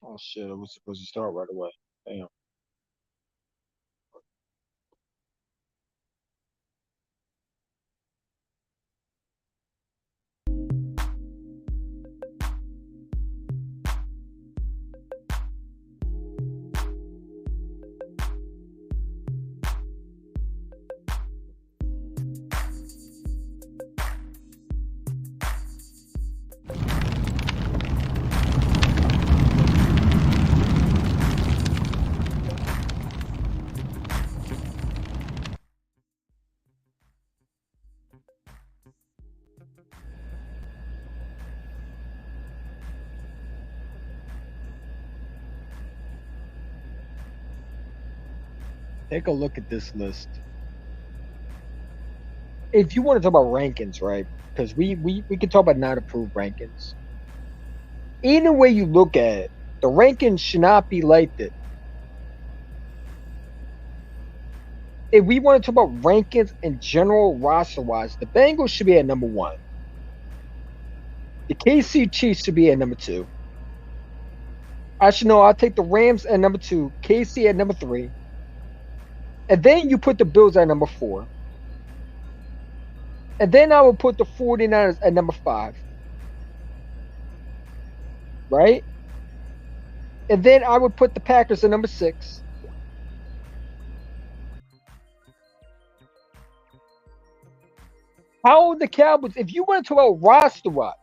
Oh shit, I was supposed to start right away. Damn. Take a look at this list. If you want to talk about rankings, right? Because we can talk about not approved rankings. Either way you look at it, the rankings should not be like this. If we want to talk about rankings in general, roster wise, the Bengals should be at number one. The KC Chiefs should be at number two. I should know. I'll take the Rams at number two, KC at number three, and then you put the Bills at number four. And then I would put the 49ers at number five, right? And then I would put the Packers at number six. How are the Cowboys, if you want to talk about roster wise,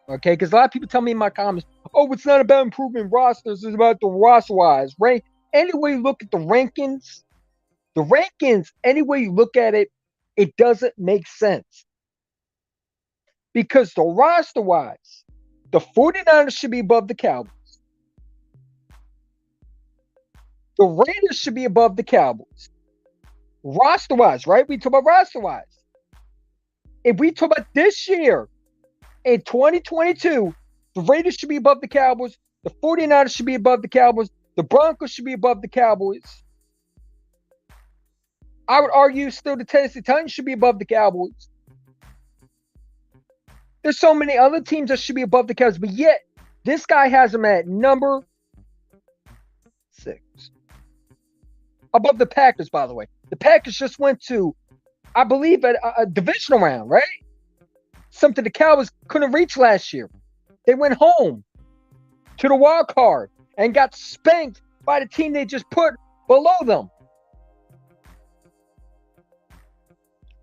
okay, because a lot of people tell me in my comments, oh, it's not about improving rosters, it's about the roster wise, right? Anyway, you look at the rankings, any way you look at it, it doesn't make sense. Because the roster wise, the 49ers should be above the Cowboys. The Raiders should be above the Cowboys. Roster wise, right? We talk about roster wise. If we talk about this year, in 2022, the Raiders should be above the Cowboys. The 49ers should be above the Cowboys. The Broncos should be above the Cowboys. I would argue still the Tennessee Titans should be above the Cowboys. There's so many other teams that should be above the Cowboys, but yet this guy has them at number six. Above the Packers, by the way. The Packers just went to, I believe, a divisional round, right? Something the Cowboys couldn't reach last year. They went home to the wild card and got spanked by the team they just put below them.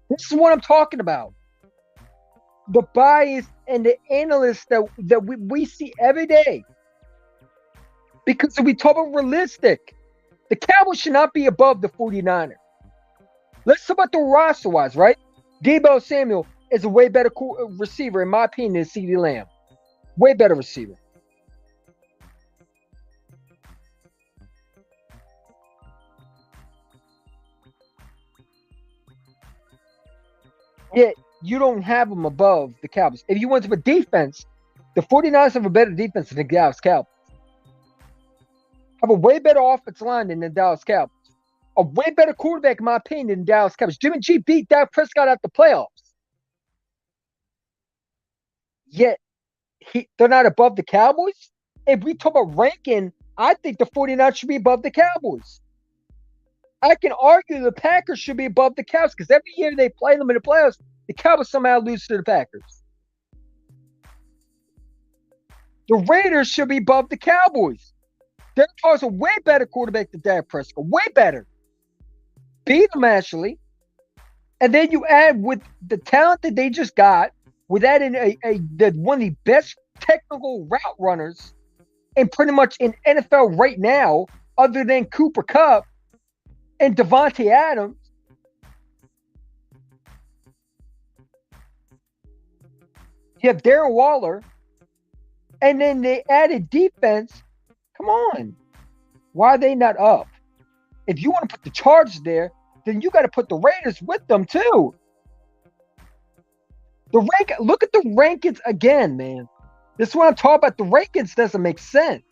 This is what I'm talking about. The bias and the analysts that we see every day. Because if we talk about realistic, the Cowboys should not be above the 49ers. Let's talk about the roster wise, right? Deebo Samuel is a way better receiver, in my opinion, than CeeDee Lamb. Way better receiver. Yet you don't have them above the Cowboys. If you went to a defense, the 49ers have a better defense than the Dallas Cowboys. Have a way better offensive line than the Dallas Cowboys. A way better quarterback, in my opinion, than the Dallas Cowboys. Jimmy G beat Dak Prescott at the playoffs. Yet they're not above the Cowboys. If we talk about ranking, I think the 49ers should be above the Cowboys. I can argue the Packers should be above the Cowboys because every year they play them in the playoffs, the Cowboys somehow lose to the Packers. The Raiders should be above the Cowboys. Derek Carr's a way better quarterback than Dak Prescott. Way better. Beat them, actually. And then you add with the talent that they just got, with adding one of the best technical route runners and pretty much in NFL right now, other than Cooper Kupp and Devontae Adams. You have Darren Waller, and then they added defense. Come on. Why are they not up? If you want to put the Chargers there, then you got to put the Raiders with them too. Look at the rankings again, man. This is what I'm talking about. The rankings doesn't make sense.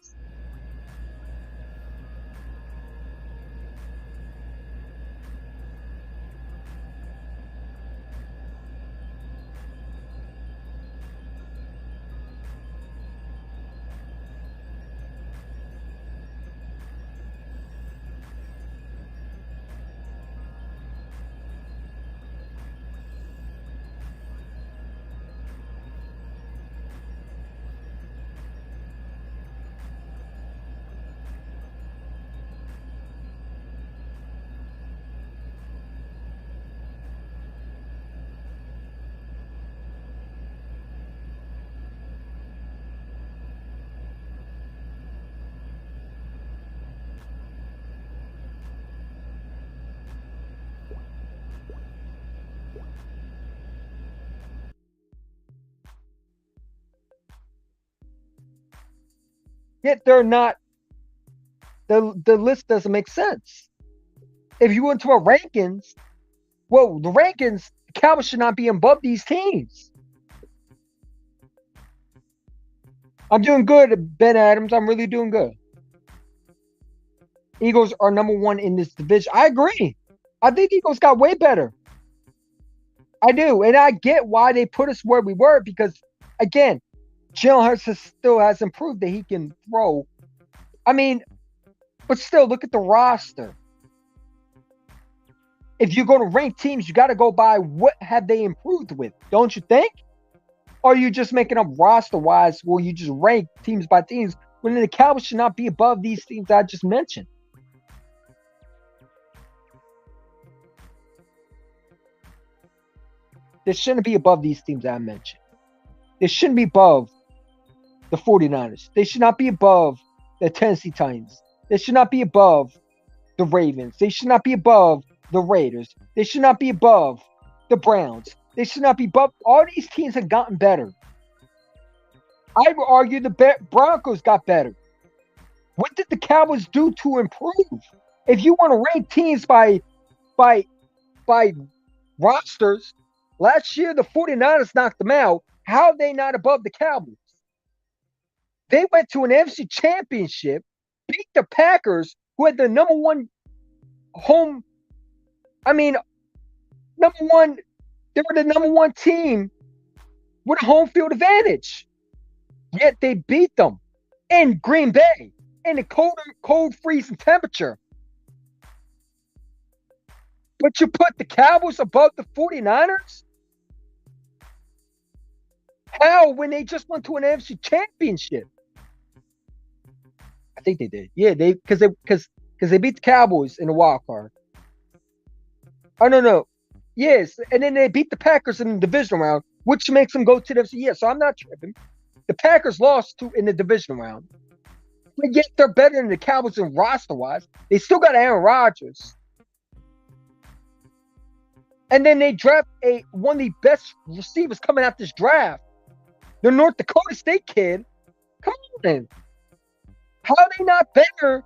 yet they're not. The list doesn't make sense. If you went to a rankings, well, the rankings, the Cowboys should not be above these teams. I'm doing good, Ben Adams. I'm really doing good. Eagles are number one in this division. I agree. I think Eagles got way better. I do. And I get why they put us where we were because, again, Jalen Hurts still hasn't proved that he can throw. I mean, but still, look at the roster. If you're going to rank teams, you got to go by what have they improved with, don't you think? Or are you just making up roster-wise where you just rank teams by teams when the Cowboys should not be above these teams I just mentioned? They shouldn't be above these teams I mentioned. They shouldn't be above the 49ers. They should not be above the Tennessee Titans. They should not be above the Ravens. They should not be above the Raiders. They should not be above the Browns. They should not be above. All these teams have gotten better. I would argue the Broncos got better. What did the Cowboys do to improve? If you want to rank teams by rosters, last year the 49ers knocked them out. How are they not above the Cowboys? They went to an NFC championship, beat the Packers, who had the number one home. I mean, number one, they were the number one team with a home field advantage. Yet they beat them in Green Bay in the cold freezing temperature. But you put the Cowboys above the 49ers? How when they just went to an NFC championship? I think they did. Yeah, because they beat the Cowboys in the wild card. Oh no. Yes, and then they beat the Packers in the divisional round, which makes them go to the NFC. Yeah, so I'm not tripping. The Packers lost in the divisional round. But yet they're better than the Cowboys in roster-wise. They still got Aaron Rodgers. And then they draft one of the best receivers coming out this draft. The North Dakota State kid. Come on. How are they not better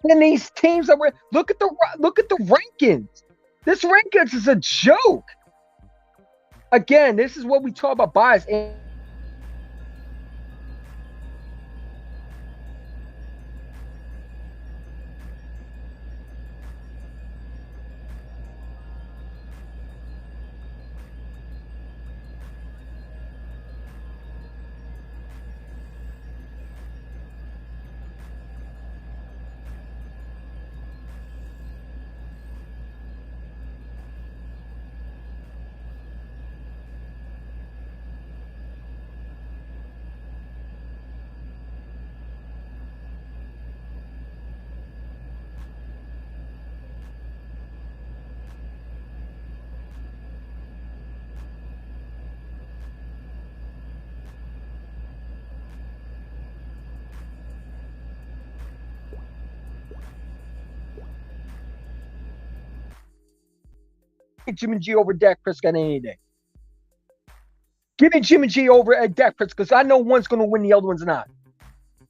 than these teams that were? Look at the rankings. This rankings is a joke. Again, this is what we talk about bias. Jimmy G over Dak Prescott any day. Give me Jimmy G over at Dak Prescott because I know one's going to win, the other one's not.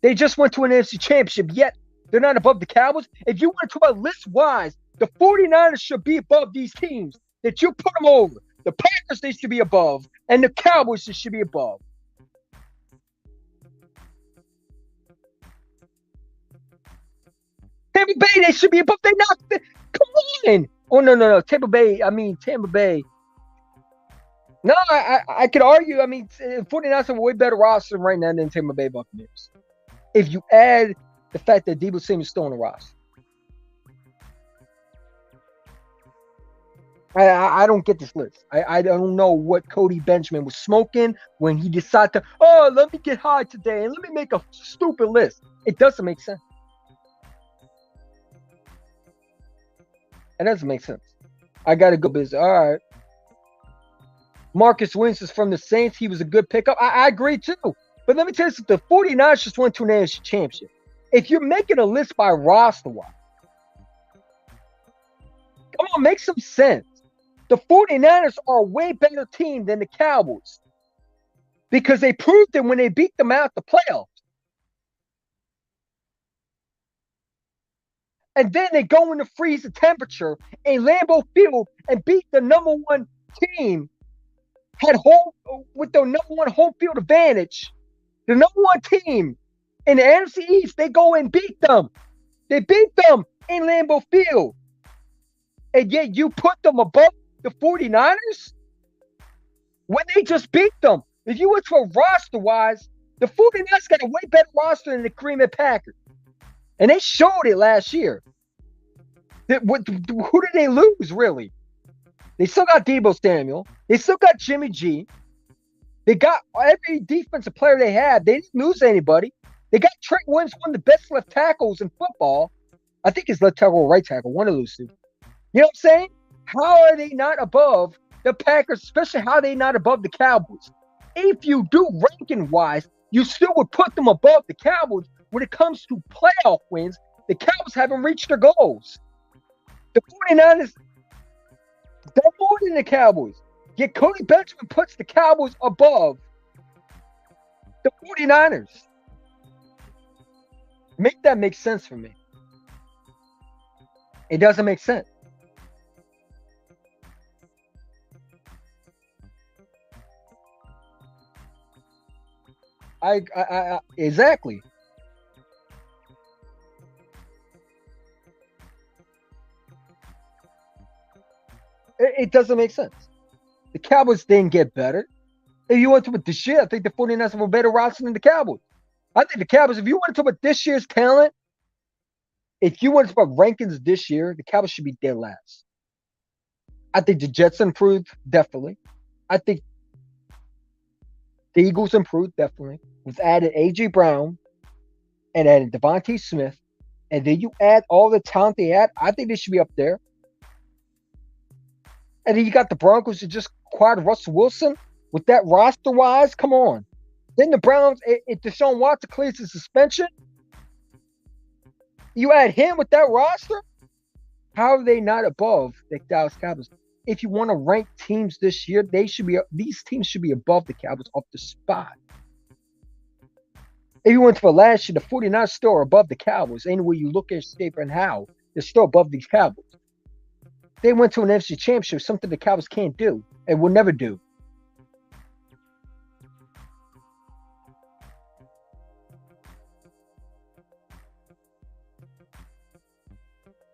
They just went to an NFC championship, yet they're not above the Cowboys. If you want to talk about list-wise, the 49ers should be above these teams that you put them over. The Packers, they should be above, and the Cowboys, they should be above. Tampa Bay, they should be above. They knocked it. Come on. Oh, no. Tampa Bay. No, I could argue. I mean, 49ers have a way better roster right now than Tampa Bay Buccaneers. If you add the fact that Deebo Samuel is still on the roster. I don't get this list. I don't know what Cody Benjamin was smoking when he decided to, let me get high today and let me make a stupid list. It doesn't make sense. It doesn't make sense. I got to go busy. All right. Marcus Williams is from the Saints. He was a good pickup. I agree too. But let me tell you something. The 49ers just went to an NFC championship. If you're making a list by roster-wise, come on, make some sense. The 49ers are a way better team than the Cowboys. because they proved it when they beat them out the playoffs. And then they go in the freeze the temperature in Lambeau Field and beat the number one team, had home with the number one home field advantage. The number one team in the NFC East, they go and beat them. They beat them in Lambeau Field. And yet you put them above the 49ers when they just beat them. If you went for roster-wise, the 49ers got a way better roster than the Green Bay Packers. And they showed it last year. Who did they lose, really? They still got Deebo Samuel. They still got Jimmy G. They got every defensive player they had. They didn't lose anybody. They got Trent Williams, one of the best left tackles in football. I think it's left tackle or right tackle, one of those two. You know what I'm saying? How are they not above the Packers, especially how are they not above the Cowboys? If you do ranking-wise, you still would put them above the Cowboys. When it comes to playoff wins, the Cowboys haven't reached their goals. The 49ers, they're more than the Cowboys. Yet Cody Benjamin puts the Cowboys above the 49ers. Make that make sense for me. It doesn't make sense. I exactly. It doesn't make sense. The Cowboys didn't get better. If you want to put this year, I think the 49ers have a better roster than the Cowboys. I think the Cowboys, if you want to talk about this year's talent, if you want to talk about rankings this year, the Cowboys should be dead last. I think the Jets improved, definitely. I think the Eagles improved, definitely. We've added A.J. Brown and added Devontae Smith. And then you add all the talent they had, I think they should be up there. And then you got the Broncos who just acquired Russell Wilson with that roster-wise. Come on. Then the Browns, if Deshaun Watson clears the suspension, you add him with that roster, how are they not above the Dallas Cowboys? If you want to rank teams this year, these teams should be above the Cowboys off the spot. If you went to last year, the 49ers still are above the Cowboys. Anyway you look at shape and how, they're still above these Cowboys. They went to an NFC Championship, something the Cowboys can't do and will never do.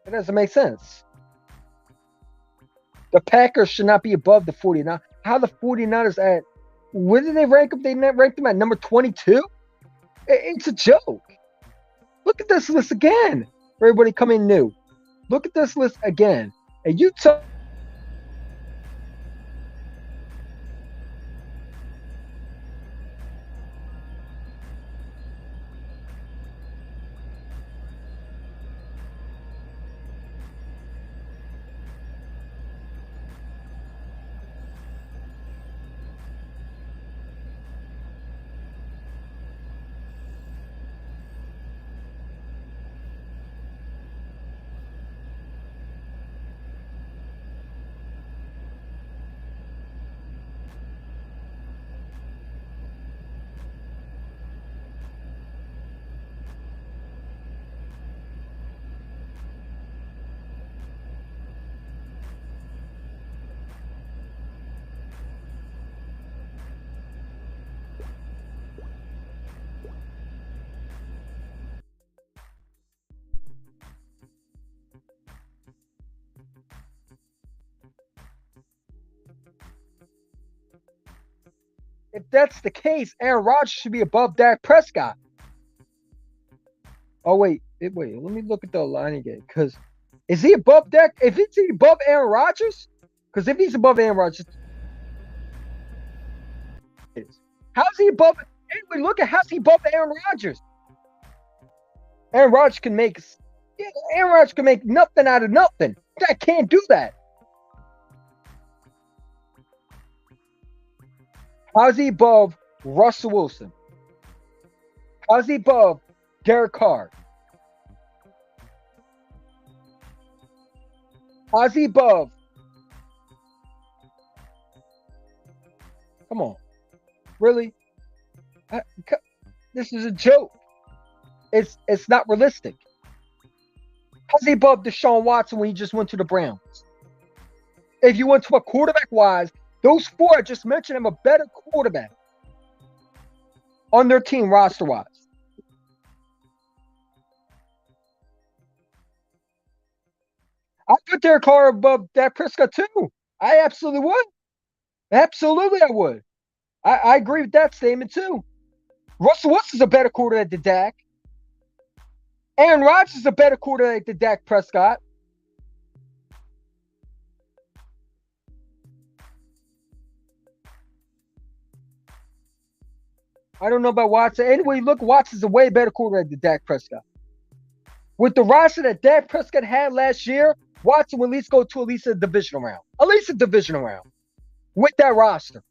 It doesn't make sense. The Packers should not be above the 49ers. How the 49ers at, where did they rank them? They ranked them at number 22? It's a joke. Look at this list again. For everybody coming new. Look at this list again. And you tell if that's the case, Aaron Rodgers should be above Dak Prescott. Oh, wait. Let me look at the line again. Because is he above Dak? If he's above Aaron Rodgers? Because if he's above Aaron Rodgers, how's he above? Anyway, look at how's he above Aaron Rodgers? Aaron Rodgers can make nothing out of nothing. Dak can't do that. How's he above Russell Wilson? How's he above Derek Carr? How's he above? Come on. Really? this is a joke. It's not realistic. How's he above Deshaun Watson when he just went to the Browns? If you went to a quarterback wise, those four I just mentioned have a better quarterback on their team roster wise. I put Derek Carr above Dak Prescott too. I absolutely would. Absolutely, I would. I agree with that statement too. Russell Wilson's a better quarterback than Dak. Aaron Rodgers is a better quarterback than Dak Prescott. I don't know about Watson. Anyway, look, Watson's a way better quarterback than Dak Prescott. With the roster that Dak Prescott had last year, Watson will at least go to at least a divisional round. At least a divisional round. With that roster.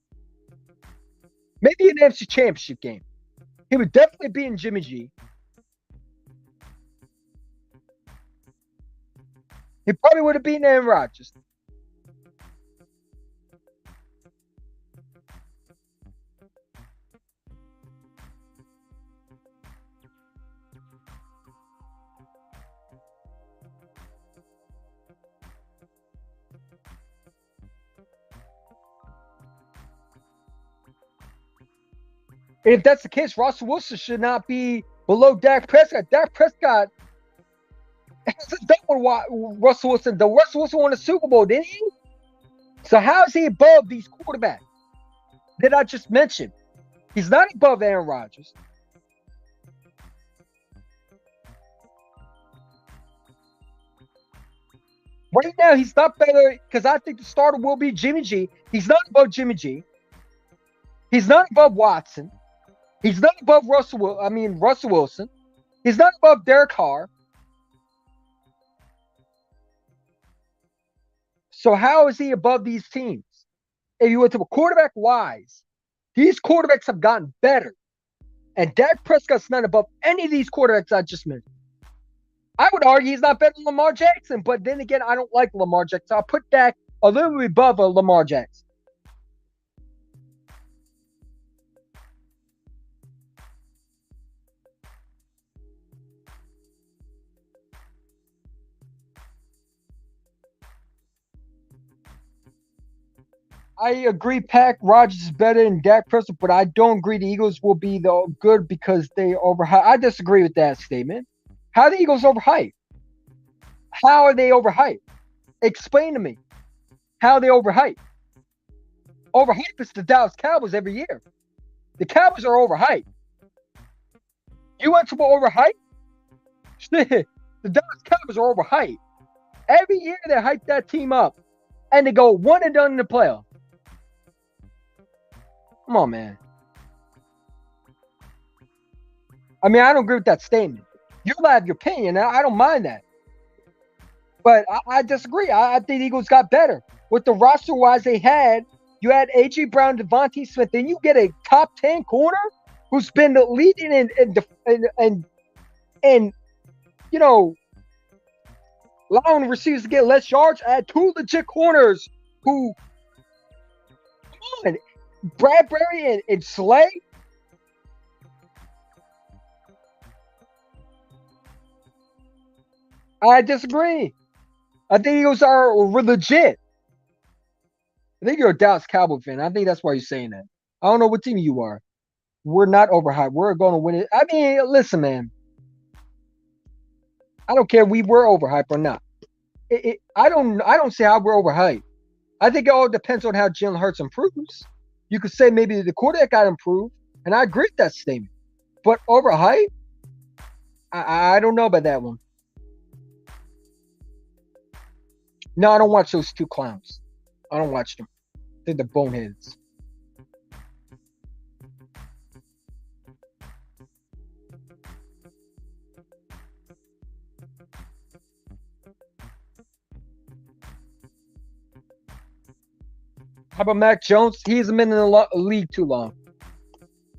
Maybe an NFC Championship game. He would definitely be in Jimmy G. He probably would have beaten Aaron Rodgers. If that's the case, Russell Wilson should not be below Dak Prescott. Dak Prescott hasn't done with Russell Wilson. The Russell Wilson won a Super Bowl, didn't he? So how is he above these quarterbacks that I just mentioned? He's not above Aaron Rodgers. Right now, he's not better because I think the starter will be Jimmy G. He's not above Jimmy G. He's not above Watson. He's not above Russell Wilson. He's not above Derek Carr. So how is he above these teams? If you went to a quarterback wise, these quarterbacks have gotten better. And Dak Prescott's not above any of these quarterbacks I just mentioned. I would argue he's not better than Lamar Jackson, but then again, I don't like Lamar Jackson. I'll put Dak a little bit above Lamar Jackson. I agree, Pack Rodgers is better than Dak Prescott, but I don't agree the Eagles will be the good because they overhype. I disagree with that statement. How are the Eagles overhyped? How are they overhyped? Explain to me how they overhyped. Overhyped is the Dallas Cowboys every year. The Cowboys are overhyped. You want to be overhyped? The Dallas Cowboys are overhyped. Every year they hype that team up, and they go one and done in the playoffs. Come on, man. I mean, I don't agree with that statement. You'll have your opinion. I don't mind that. But I disagree. I think the Eagles got better. With the roster-wise they had, you had A.J. Brown, Devontae Smith, then you get a top 10 corner who's been the leading and you know, allowing the receivers to get less yards. I had two legit corners who, come on, Bradbury and Slay. I disagree. I think Eagles are legit. I think you're a Dallas Cowboy fan. I think that's why you're saying that. I don't know what team you are. We're not overhyped. We're going to win it. I mean, listen, man. I don't care if we were overhyped or not. I don't see how we're overhyped. I think it all depends on how Jalen Hurts improves. You could say maybe the quarterback got improved, and I agree with that statement. But overhyped, I don't know about that one. No, I don't watch those two clowns. I don't watch them. They're the boneheads. How about Mac Jones? He hasn't been in the league too long.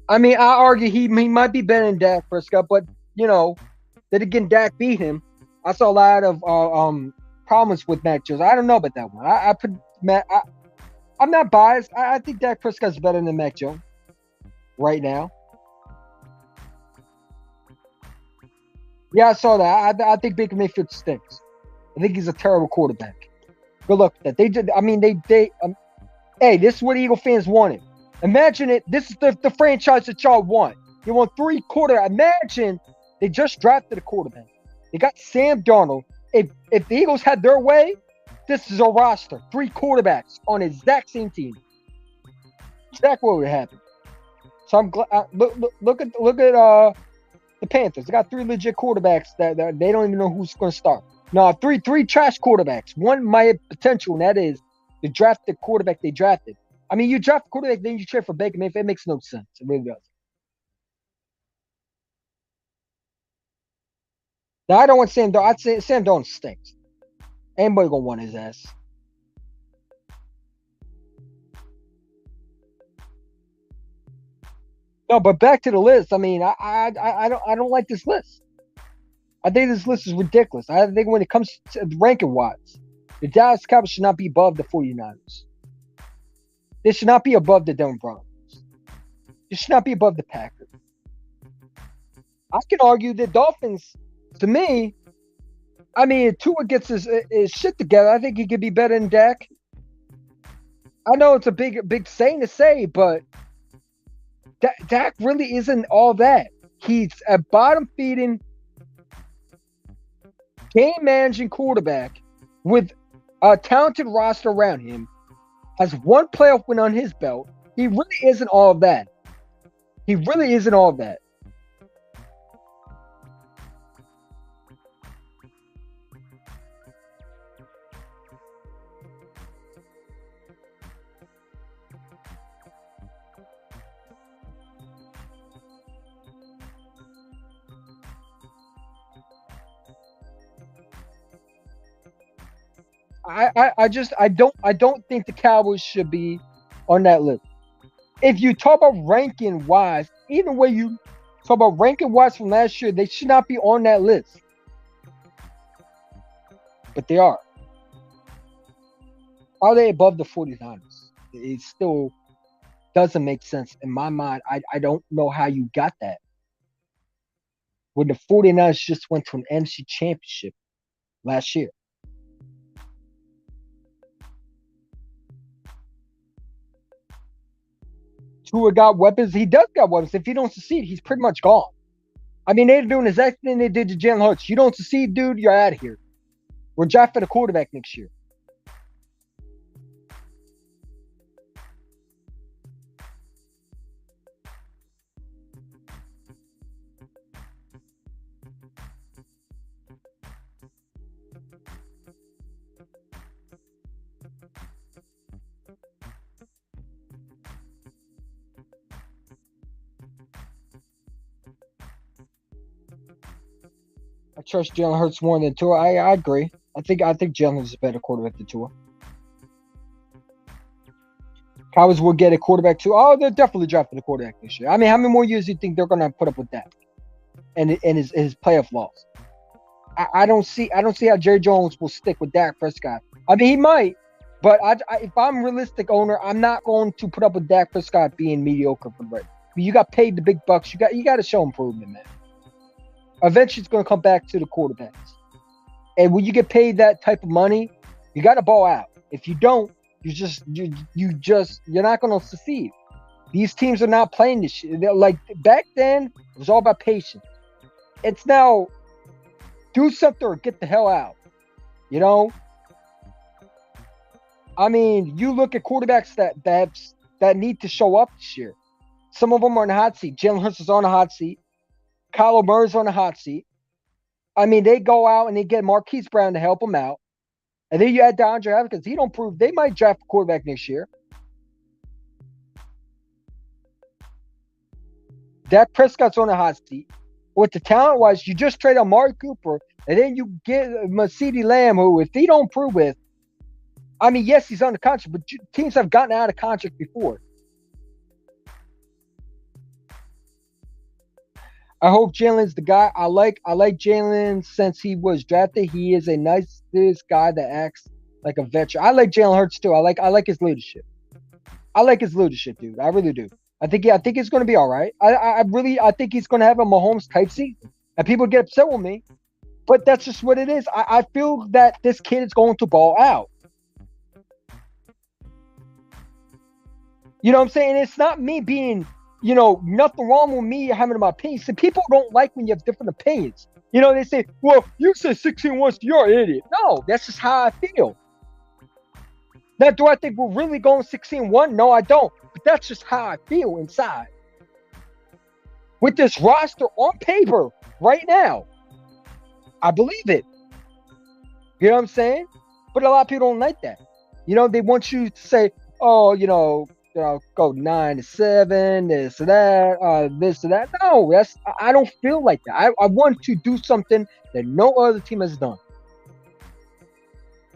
I mean, I argue he might be better than Dak Prescott, but then again, Dak beat him. I saw a lot of problems with Mac Jones. I don't know about that one. I put Mac. I'm not biased. I think Dak Prescott's better than Mac Jones right now. Yeah, I saw that. I think Baker Mayfield stinks. I think he's a terrible quarterback. Good luck with that. They did. I mean, hey, this is what Eagle fans wanted. Imagine it. This is the franchise that y'all want. You want 3 quarter. Imagine they just drafted a quarterback. They got Sam Darnold. If the Eagles had their way, this is a roster. 3 quarterbacks on the exact same team. Exactly what would happen. So I'm glad. Look at the Panthers. They got 3 legit quarterbacks that they don't even know who's going to start. No, three trash quarterbacks. One might have potential, and that is the drafted quarterback they drafted. I mean, you draft a quarterback, then you trade for Baker Mayfield. It makes no sense. It really does. Now, I don't want Sam Darnold. I'd say Sam Darnold stinks. Anybody gonna want his ass? No, but back to the list. I mean, I don't like this list. I think this list is ridiculous. I think when it comes to ranking wise, the Dallas Cowboys should not be above the 49ers. They should not be above the Denver Broncos. They should not be above the Packers. I can argue the Dolphins, to me, I mean, if Tua gets his shit together, I think he could be better than Dak. I know it's a big saying to say, but Dak really isn't all that. He's a bottom feeding, game managing quarterback with a talented roster around him, has 1 playoff win on his belt. He really isn't all of that. He really isn't all of that. I don't think the Cowboys should be on that list. If you talk about ranking wise, either way you talk about ranking wise from last year, they should not be on that list. But they are. Are they above the 49ers? It still doesn't make sense in my mind. I don't know how you got that. When the 49ers just went to an NFC championship last year. Tua got weapons. He does got weapons. If he don't succeed, he's pretty much gone. I mean, they're doing the exact thing they did to Jalen Hurts. You don't succeed, dude, you're out of here. We're drafting a quarterback next year. I trust Jalen Hurts more than Tua. I agree. I think Jalen is a better quarterback than Tua. Cowboys will get a quarterback too. Oh, they're definitely drafting a quarterback this year. I mean, how many more years do you think they're gonna put up with that and his playoff loss? I don't see how Jerry Jones will stick with Dak Prescott. I mean, he might, but if I'm a realistic owner, I'm not going to put up with Dak Prescott being mediocre for the rest. I mean, you got paid the big bucks. You got to show improvement, man. Eventually, it's going to come back to the quarterbacks. And when you get paid that type of money, you got to ball out. If you don't, you're not going to succeed. These teams are not playing this shit. Like back then, it was all about patience. It's now do something or get the hell out. You know, I mean, you look at quarterbacks that need to show up this year. Some of them are in the hot seat. Jalen Hurts is on the hot seat. Kyler Murray's on the hot seat. I mean, they go out and they get Marquise Brown to help them out. And then you add DeAndre Hopkins. He don't prove they might draft a quarterback next year. Dak Prescott's on the hot seat. With the talent wise, you just trade Amari Cooper, and then you get CeeDee Lamb, who if he don't prove with, I mean, yes, he's on the contract, but teams have gotten out of contract before. I hope Jalen's the guy. I like Jalen since he was drafted. He is a nice this guy that acts like a veteran. I like Jalen Hurts too. I like his leadership. I like his leadership, dude. I really do. I think he's going to be all right. I think he's going to have a Mahomes type season. And people get upset with me, but that's just what it is. I feel that this kid is going to ball out. You know what I'm saying? It's not me being, nothing wrong with me having my opinions. So people don't like when you have different opinions. They say, well, you said 16 once, you're an idiot. No, that's just how I feel. Now, do I think we're really going 16-1? No, I don't. But that's just how I feel inside. With this roster on paper right now, I believe it. You know what I'm saying? But a lot of people don't like that. They want you to say, oh, go 9-7, this or that, this or that. No, I don't feel like that. I want to do something that no other team has done.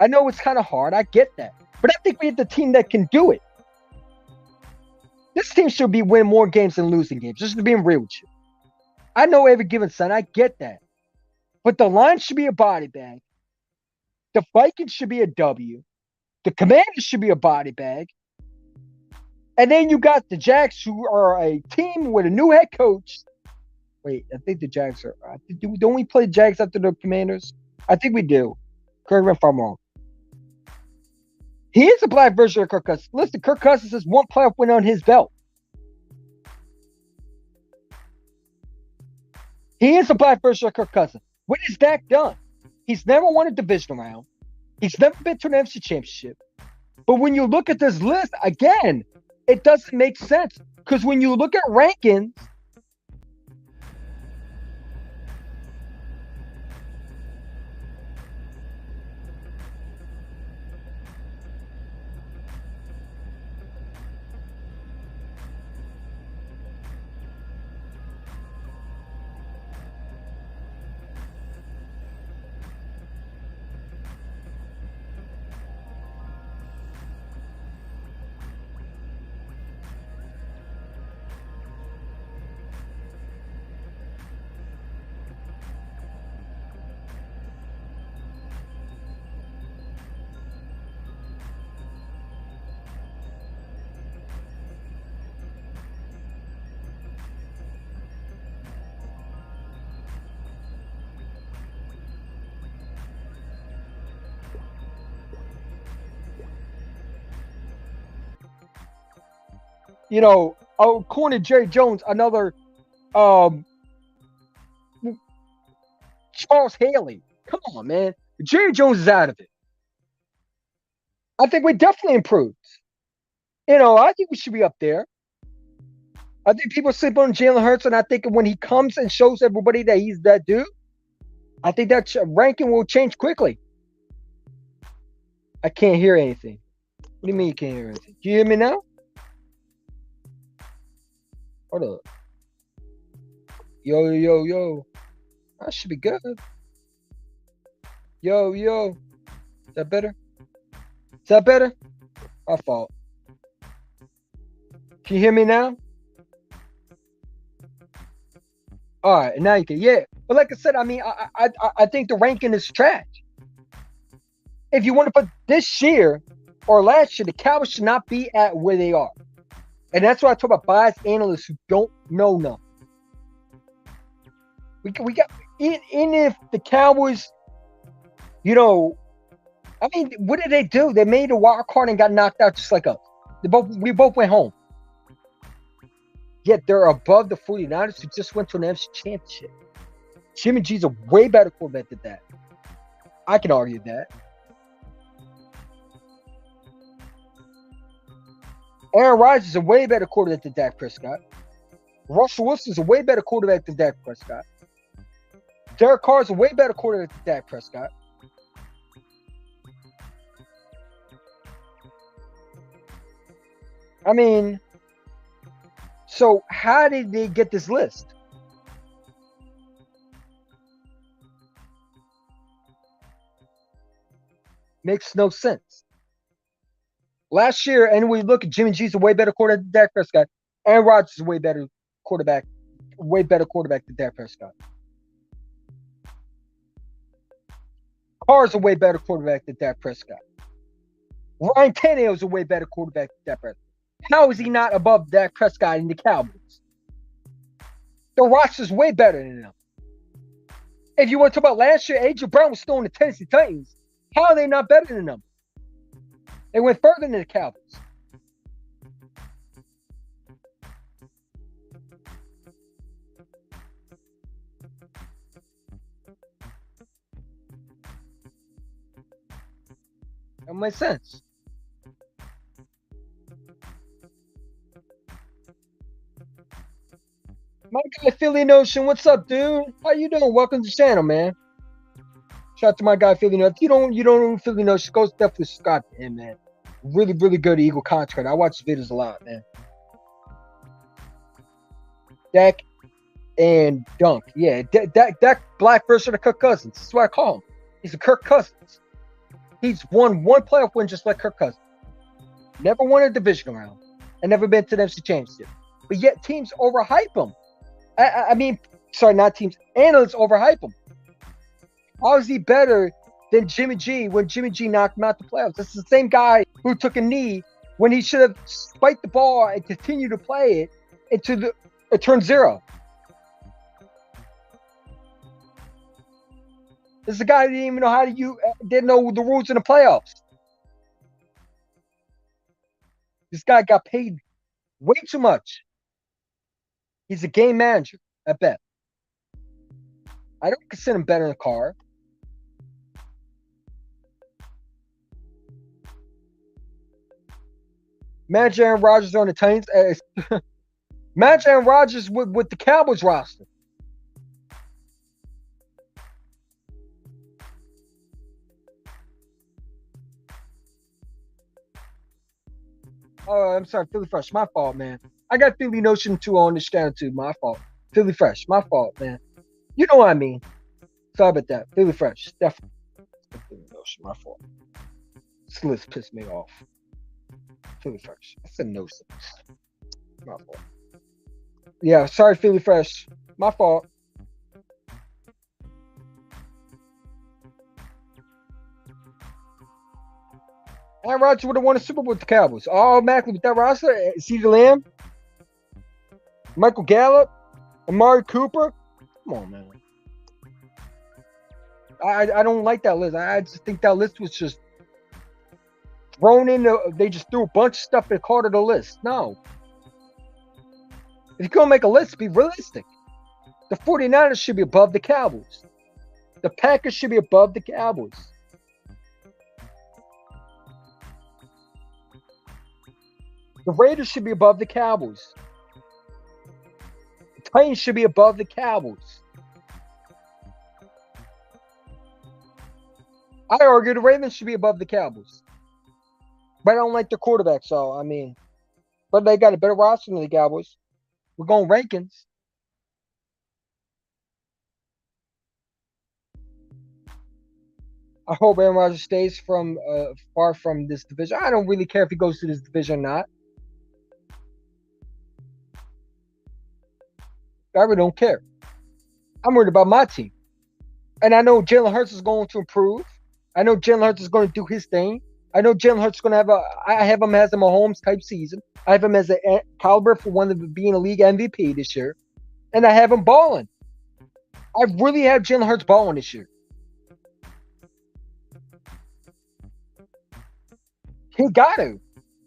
I know it's kind of hard. I get that. But I think we have the team that can do it. This team should be winning more games than losing games, just to be real with you. I know every given Sunday. I get that. But the Lions should be a body bag. The Vikings should be a W. The Commanders should be a body bag. And then you got the Jags, who are a team with a new head coach. Wait, I think the Jags are. Don't we play Jags after the Commanders? I think we do. Correct me if I'm wrong. He is a black version of Kirk Cousins. Listen, Kirk Cousins has one playoff win on his belt. He is a black version of Kirk Cousins. What has Dak done? He's never won a divisional round. He's never been to an NFC championship. But when you look at this list, again, it doesn't make sense. Because when you look at rankings, according to Jerry Jones, another Charles Haley. Come on, man. Jerry Jones is out of it. I think we definitely improved. I think we should be up there. I think people sleep on Jalen Hurts, and I think when he comes and shows everybody that he's that dude, I think that ranking will change quickly. I can't hear anything. What do you mean you can't hear anything? Do you hear me now? Hold up. Yo. That should be good. Yo. Is that better? Is that better? My fault. Can you hear me now? All right, now you can. Yeah. But like I said, I mean, I think the ranking is trash. If you want to put this year or last year, the Cowboys should not be at where they are. And that's why I talk about biased analysts who don't know nothing. We got even if the Cowboys, I mean, what did they do? They made a wild card and got knocked out just like us. We both went home. Yet they're above the 49ers who just went to an NFC championship. Jimmy G's a way better quarterback than that. I can argue that. Aaron Rodgers is a way better quarterback than Dak Prescott. Russell Wilson is a way better quarterback than Dak Prescott. Derek Carr is a way better quarterback than Dak Prescott. I mean, so how did they get this list? Makes no sense. Last year, and we look at Jimmy G's a way better quarterback than Dak Prescott. Aaron Rodgers is a way better quarterback than Dak Prescott. Carr is a way better quarterback than Dak Prescott. Ryan Tannehill is a way better quarterback than Dak Prescott. How is he not above Dak Prescott in the Cowboys? The roster's way better than him. If you want to talk about last year, AJ Brown was still in the Tennessee Titans. How are they not better than them? They went further than the Cowboys. That makes sense. My guy Philly Notion, what's up, dude? How you doing? Welcome to the channel, man. Shout out to my guy Philly Notion. If you don't know Philly Notion, go definitely subscribe to him, man. Really, really good Eagle contract. I watch his videos a lot, man. Dak and Dunk. Yeah, Dak Black version of Kirk Cousins. That's what I call him. He's a Kirk Cousins. He's won one playoff win just like Kirk Cousins. Never won a division round and never been to the NFC Championship. But yet teams overhype him. I mean, sorry, not teams. Analysts overhype him. How is he better than Jimmy G when Jimmy G knocked him out the playoffs? This is the same guy who took a knee when he should have spiked the ball and continued to play it into it turned 0. This is a guy who didn't even know didn't know the rules in the playoffs. This guy got paid way too much. He's a game manager, I bet. I don't consider him better than Carr. Imagine Aaron Rodgers on the Titans. Imagine Aaron Rodgers with the Cowboys roster. Oh, I'm sorry, Philly Fresh. My fault, man. I got Philly Notion 2 on this channel too. My fault. Philly Fresh. My fault, man. You know what I mean. Sorry about that. Philly Fresh. Definitely. Philly Notion. My fault. This list pissed me off. Philly Fresh. I said no sense. My fault. Yeah, sorry, Philly Fresh. My fault. Aaron Rodgers would have won a Super Bowl with the Cowboys. Automatically with that roster, CeeDee Lamb, Michael Gallup, Amari Cooper. Come on, man. I don't like that list. I just think that list was just thrown in. They just threw a bunch of stuff and called it a list. No. If you're going to make a list, be realistic. The 49ers should be above the Cowboys. The Packers should be above the Cowboys. The Raiders should be above the Cowboys. The Titans should be above the Cowboys. I argue the Ravens should be above the Cowboys. But I don't like their quarterback, so, I mean, but they got a better roster than the Cowboys. We're going rankings. I hope Aaron Rodgers stays far from this division. I don't really care if he goes to this division or not. I really don't care. I'm worried about my team. And I know Jalen Hurts is going to improve. I know Jalen Hurts is going to do his thing. I know Jalen Hurts is going to have I have him as a Mahomes type season. I have him as a caliber for one of being a league MVP this year. And I have him balling. I really have Jalen Hurts balling this year. He got to.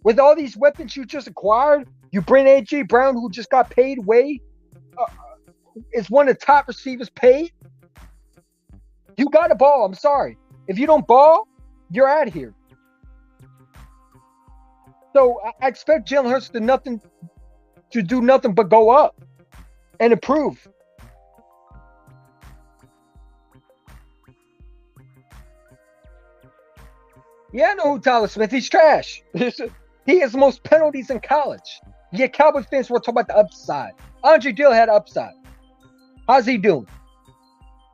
With all these weapons you just acquired, you bring A.J. Brown, who just got paid way, is one of the top receivers paid. You got to ball. I'm sorry. If you don't ball, you're out of here. So I expect Jalen Hurts to do nothing but go up and improve. Yeah, I know who Tyler Smith. He's trash. He has the most penalties in college. Yeah, Cowboys fans were talking about the upside. Andre Dill had upside. How's he doing?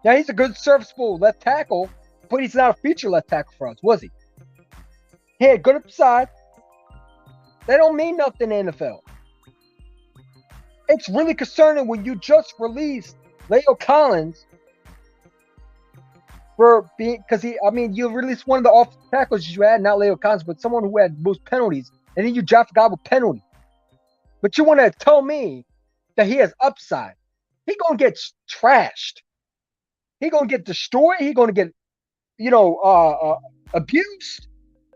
Now, he's a good serviceable left tackle, but he's not a feature left tackle for us, was he? He had good upside. That don't mean nothing in the NFL. It's really concerning when you just released La'el Collins for being, because you released one of the offensive tackles you had, not La'el Collins, but someone who had most penalties, and then you draft a guy with penalty. But you want to tell me that he has upside. He gonna get trashed. He gonna get destroyed. He gonna get, abused,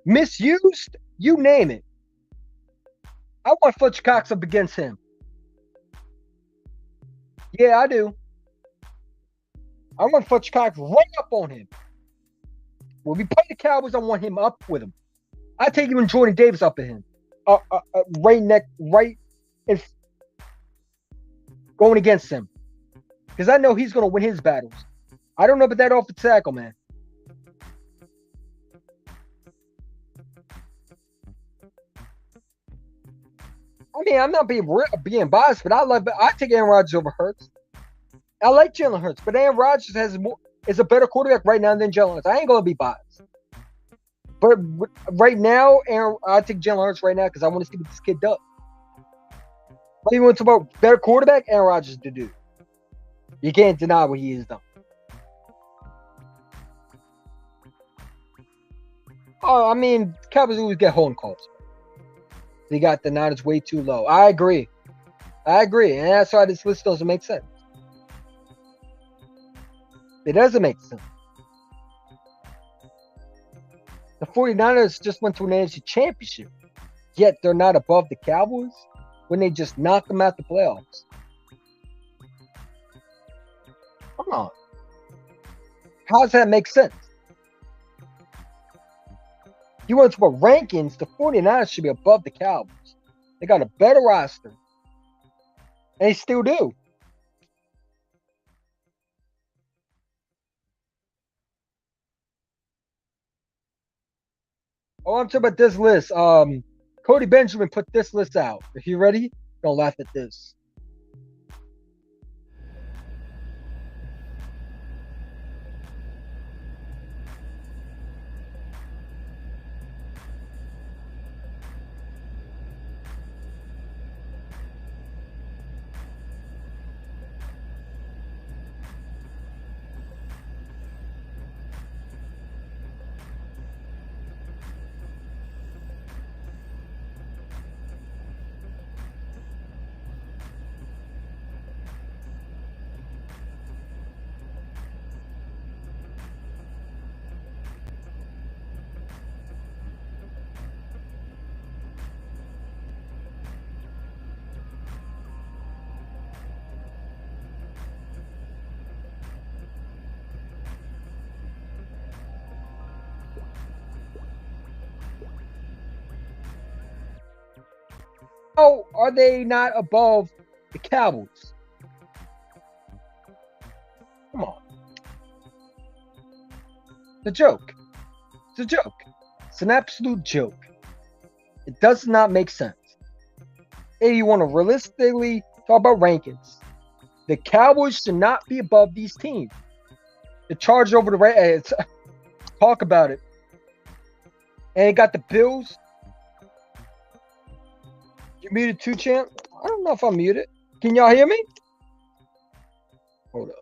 misused. You name it. I want Fletcher Cox up against him. Yeah, I do. I want Fletcher Cox right up on him. When we play the Cowboys, I want him up with him. I take even Jordan Davis up at him. Right in, going against him. Because I know he's going to win his battles. I don't know about that offensive tackle, man. I mean, I'm not being biased, but I take Aaron Rodgers over Hurts. I like Jalen Hurts, but Aaron Rodgers is a better quarterback right now than Jalen Hurts. I ain't going to be biased. But right now, I take Jalen Hurts right now because I want to see what this kid does. But you want to talk about better quarterback? Aaron Rodgers to do. You can't deny what he has done. Oh, I mean, Cowboys always get holding calls. They got the Niners way too low. I agree. And that's why this list doesn't make sense. It doesn't make sense. The 49ers just went to an NFC championship, yet they're not above the Cowboys when they just knocked them out the playoffs. Come on. How does that make sense? You want to talk about rankings, the 49ers should be above the Cowboys. They got a better roster. And they still do. Oh, I'm talking about this list. Cody Benjamin put this list out. Are you ready? Don't laugh at this. How are they not above the Cowboys? Come on. It's a joke. It's a joke. It's an absolute joke. It does not make sense. If you want to realistically talk about rankings, the Cowboys should not be above these teams. The Chargers over the Reds. Talk about it. And it got the Bills. You muted too, champ? I don't know if I'm muted. Can y'all hear me? Hold up.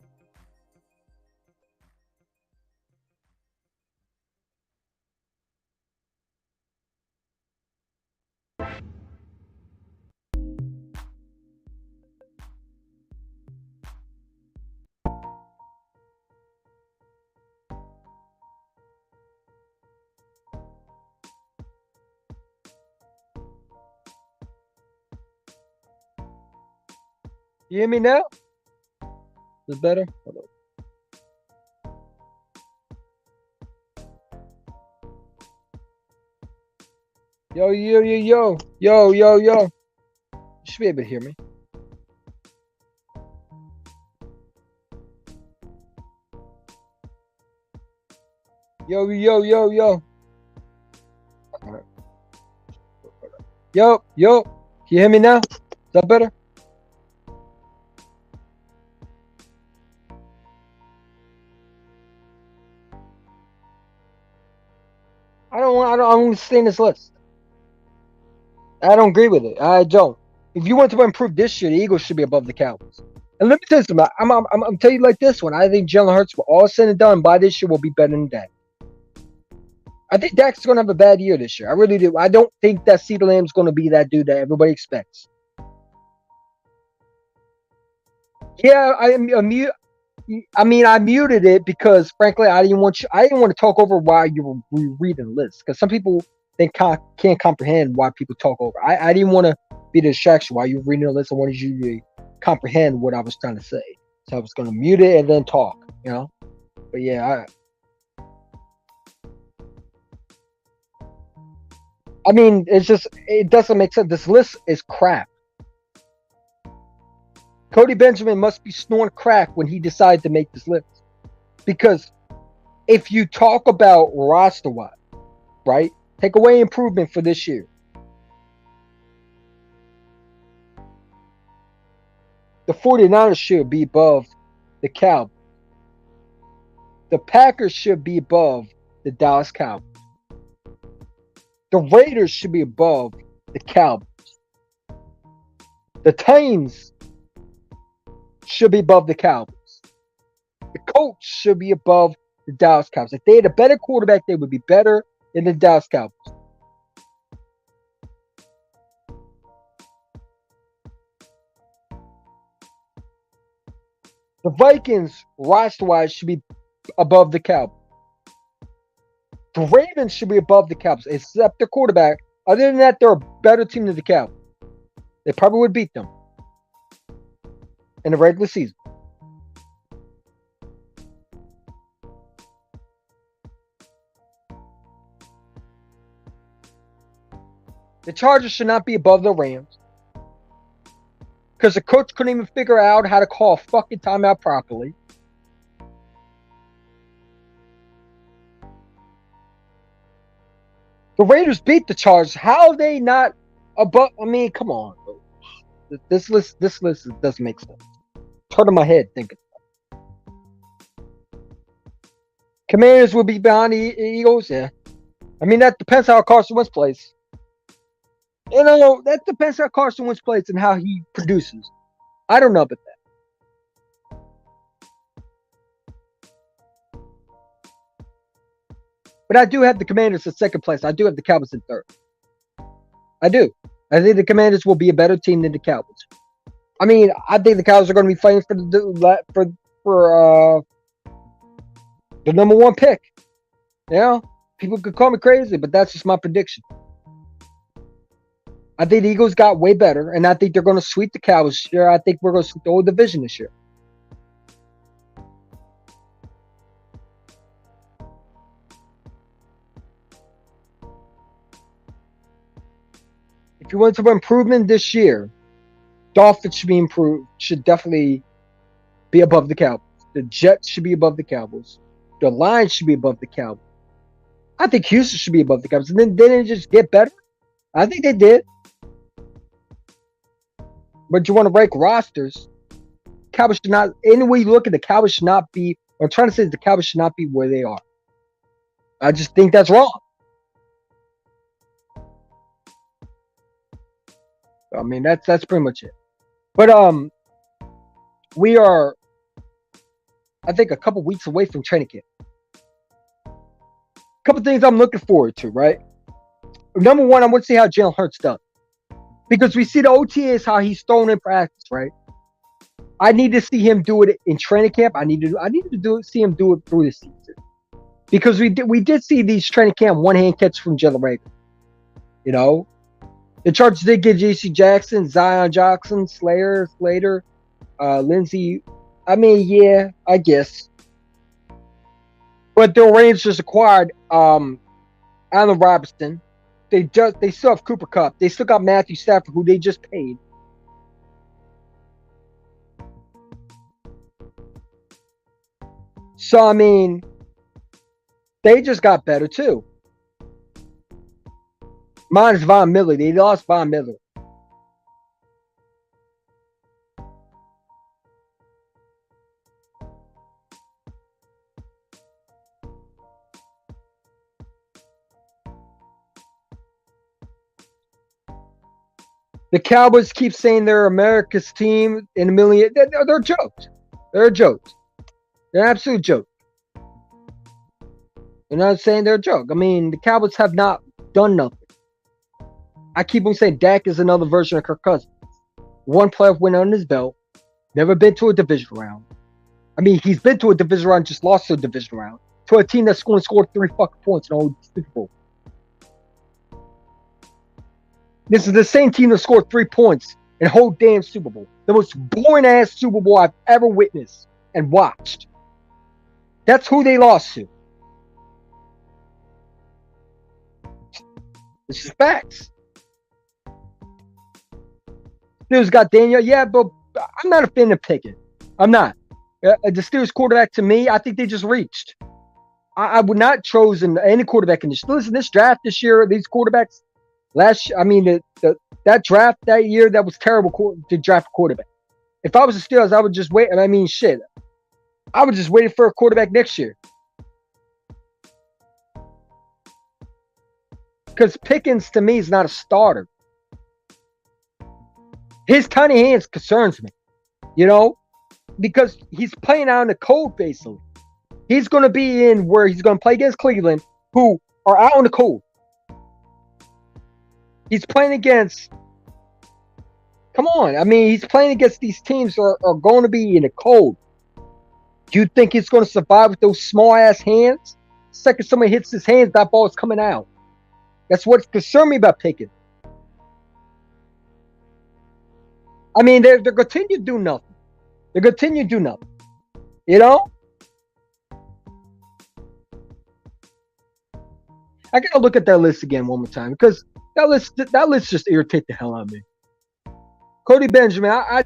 You hear me now? Is it better? Hold up. Yo. You should be able to hear me. Yo. Right. Yo. Can you hear me now? Is that better? I don't want to stay in this list. I don't agree with it. I don't. If you want to improve this year, the Eagles should be above the Cowboys. And let me tell you something. I'm telling you like this one. I think Jalen Hurts, for all said and done, by this year will be better than Dak. I think Dak's going to have a bad year this year. I really do. I don't think that CeeDee Lamb's going to be that dude that everybody expects. Yeah, I mean, I muted it because, frankly, I didn't want you. I didn't want to talk over while you were reading the list because some people can't comprehend why people talk over. I didn't want to be the distraction while you were reading the list. I wanted you to comprehend what I was trying to say, so I was going to mute it and then talk. You know, but yeah, I mean, it doesn't make sense. This list is crap. Cody Benjamin must be snoring crack when he decided to make this list. Because if you talk about roster wise, right? Take away improvement for this year. The 49ers should be above the Cowboys. The Packers should be above the Dallas Cowboys. The Raiders should be above the Cowboys. The Titans should be above the Cowboys. The Colts should be above the Dallas Cowboys. If they had a better quarterback, they would be better than the Dallas Cowboys. The Vikings, roster-wise, should be above the Cowboys. The Ravens should be above the Cowboys, except their quarterback. Other than that, they're a better team than the Cowboys. They probably would beat them in the regular season. The Chargers should not be above the Rams because the coach couldn't even figure out how to call a fucking timeout properly. The Raiders beat the Chargers. How are they not above? I mean, come on. This list doesn't make sense. Turning my head thinking. Commanders will be behind the Eagles. Yeah, I mean that depends how Carson Wentz plays. You know, that depends how Carson Wentz plays and how he produces. I don't know about that. But I do have the Commanders in second place. I do have the Cowboys in third. I do. I think the Commanders will be a better team than the Cowboys. I mean, I think the Cowboys are going to be fighting for the number one pick. You know, people could call me crazy, but that's just my prediction. I think the Eagles got way better, and I think they're going to sweep the Cowboys this year. I think we're going to sweep the whole division this year. If you want some improvement this year, Dolphins should be improved. Should definitely be above the Cowboys. The Jets should be above the Cowboys. The Lions should be above the Cowboys. I think Houston should be above the Cowboys. And then didn't it just get better? I think they did. But you want to rank rosters? Cowboys should not. Any way you look at the Cowboys should not be. What I'm trying to say is the Cowboys should not be where they are. I just think that's wrong. I mean, that's pretty much it. But we are, I think, a couple weeks away from training camp. A couple things I'm looking forward to, right? Number one, I want to see how Jalen Hurts does. Because we see the OTAs, how he's thrown in practice, right? I need to see him do it in training camp. I need to see him do it through the season. Because we did see these training camp one-hand catch from Jalen Reagor. You know? The Chargers did get J.C. Jackson, Zion Johnson, Slater, Lindsey. I mean, yeah, I guess. But the Rangers acquired Allen Robinson. They still have Cooper Kupp. They still got Matthew Stafford, who they just paid. So I mean, they just got better too. Mine is Von Miller. They lost Von Miller. The Cowboys keep saying they're America's team in a million. They're jokes. They're a joke. They're an absolute joke. You know what I'm saying? They're a joke. I mean, the Cowboys have not done nothing. I keep on saying Dak is another version of Kirk Cousins. One playoff win on his belt. Never been to a division round. I mean, he's been to a division round, just lost to a division round to a team that's going to score 3 fucking points in the whole Super Bowl. This is the same team that scored 3 points in the whole damn Super Bowl. The most boring ass Super Bowl I've ever witnessed and watched. That's who they lost to. This is facts. Steelers got Daniel. Yeah, but I'm not a fan of Pickett. I'm not. The Steelers quarterback, to me, I think they just reached. I would not chosen any quarterback in this. Listen, this draft this year, these quarterbacks, that draft that year, that was terrible to draft a quarterback. If I was the Steelers, I would just wait. And I mean, shit, I would just wait for a quarterback next year. Because Pickens, to me, is not a starter. His tiny hands concerns me, because he's playing out in the cold, basically. He's going to be in where he's going to play against Cleveland, who are out in the cold. He's playing against, come on, I mean, he's playing against these teams are going to be in the cold. Do you think he's going to survive with those small-ass hands? The second somebody hits his hands, that ball is coming out. That's what's concerned me about Pickens. I mean, they're continue to do nothing. They continue to do nothing. I gotta look at that list again one more time because that list just irritates the hell out of me. Cody Benjamin, I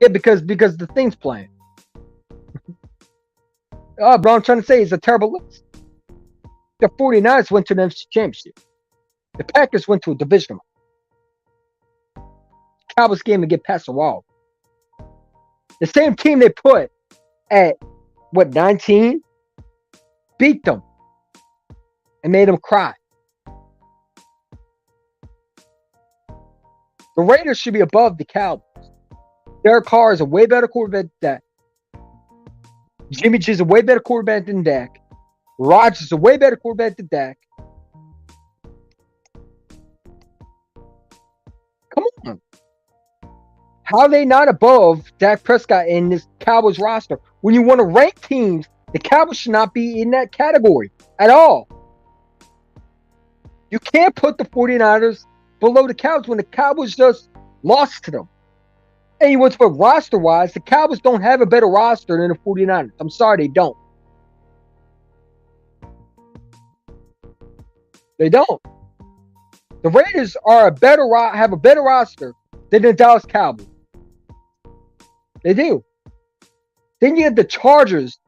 yeah, because the thing's playing. Oh, bro, I'm trying to say it's a terrible list. The 49ers went to the NFC Championship. The Packers went to a division. Cowboys game to get past the wall. The same team they put at 19 beat them and made them cry. The Raiders should be above the Cowboys. Derek Carr is a way better quarterback than Dak. Jimmy G is a way better quarterback than Dak. Rodgers is a way better quarterback than Dak. Come on. How are they not above Dak Prescott in this Cowboys roster? When you want to rank teams, the Cowboys should not be in that category at all. You can't put the 49ers below the Cowboys when the Cowboys just lost to them. And you want to put roster-wise, the Cowboys don't have a better roster than the 49ers. I'm sorry, they don't. They don't. The Raiders are have a better roster than the Dallas Cowboys. They do. Then you have the Chargers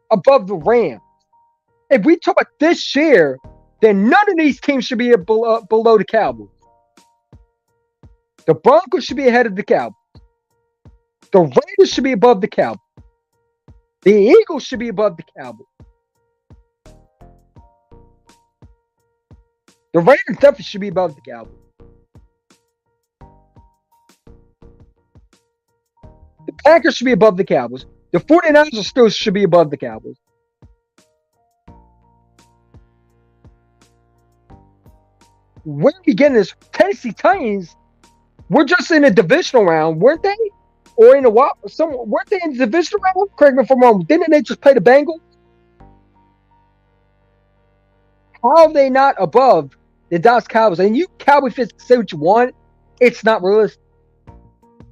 above the Rams. If we talk about this year, then none of these teams should be below the Cowboys. The Broncos should be ahead of the Cowboys. The Raiders should be above the Cowboys. The Eagles should be above the Cowboys. The Raiders definitely should be above the Cowboys. The Packers should be above the Cowboys. The 49ers still should be above the Cowboys. Where are we getting this? Tennessee Titans were just in a divisional round, weren't they? Or in a what? Weren't they in the divisional round? Correct me if I'm wrong. Didn't they just play the Bengals? How are they not above the Dallas Cowboys? And you Cowboy fans say what you want. It's not realistic.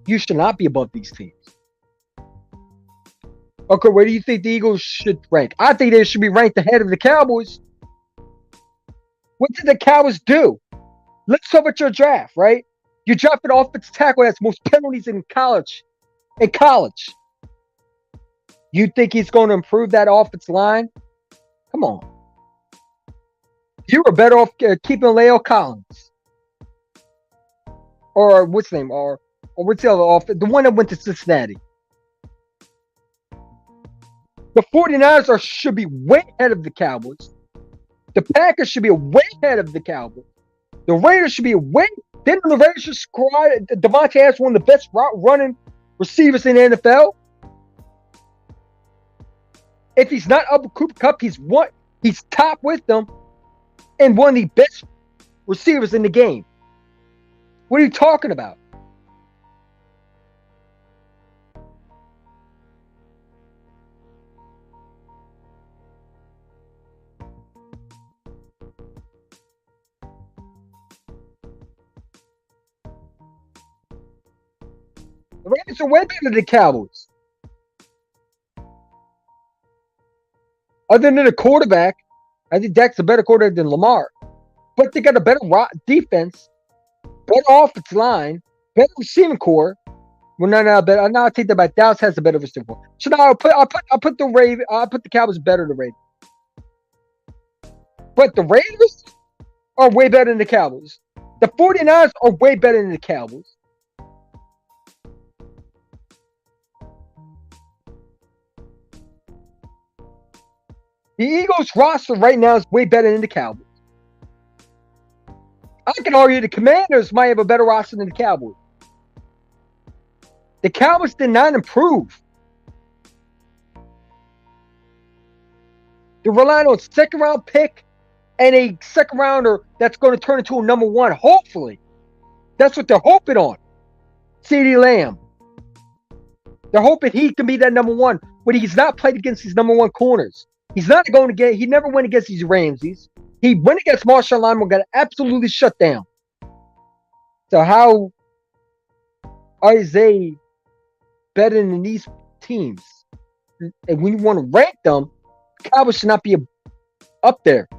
You should not be above these teams. Okay, where do you think the Eagles should rank? I think they should be ranked ahead of the Cowboys. What did the Cowboys do? Let's talk about your draft, right? You draft an offensive tackle that's most penalties in college. In college, you think he's going to improve that offensive line? Come on. You were better off keeping Leo Collins. Or what's his name? Or what's the other offense? The one that went to Cincinnati. The 49ers should be way ahead of the Cowboys. The Packers should be way ahead of the Cowboys. The Raiders should be way. Didn't the Raiders just cry? Devontae has one of the best route running receivers in the NFL. If he's not up with Cooper Kupp, he's top with them and one of the best receivers in the game. What are you talking about? The Raiders are way better than the Cowboys. Other than the quarterback, I think Dak's a better quarterback than Lamar. But they got a better defense, better offensive line, better receiving core. Well, no, better. No, I take that back. Dallas has a better receiving core. So now I'll put the Cowboys better than the Ravens. But the Raiders are way better than the Cowboys. The 49ers are way better than the Cowboys. The Eagles roster right now is way better than the Cowboys. I can argue the Commanders might have a better roster than the Cowboys. The Cowboys did not improve. They're relying on second round pick and a second rounder that's going to turn into a number one, hopefully. That's what they're hoping on. CeeDee Lamb. They're hoping he can be that number one, but he's not played against these number one corners. He's not going to get. He never went against these Ramseys. He went against Marshawn Lattimore, got absolutely shut down. So how are they better than these teams? And when you want to rank them, Cowboys should not be up there.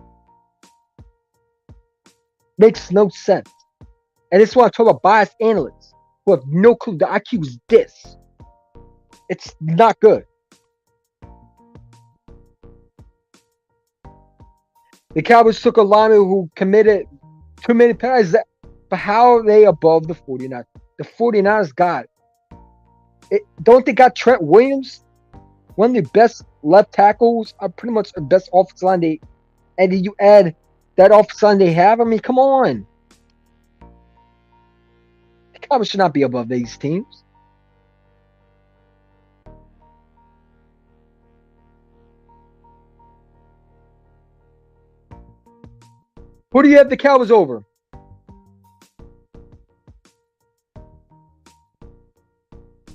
Makes no sense. And this is why I talk about biased analysts who have no clue. The IQ is this. It's not good. The Cowboys took a lineman who committed too many penalties. But how are they above the 49ers? The 49ers got it. Don't they got Trent Williams? One of the best left tackles, pretty much the best offensive line and then you add that offensive line they have? I mean, come on. The Cowboys should not be above these teams. Who do you have the Cowboys over?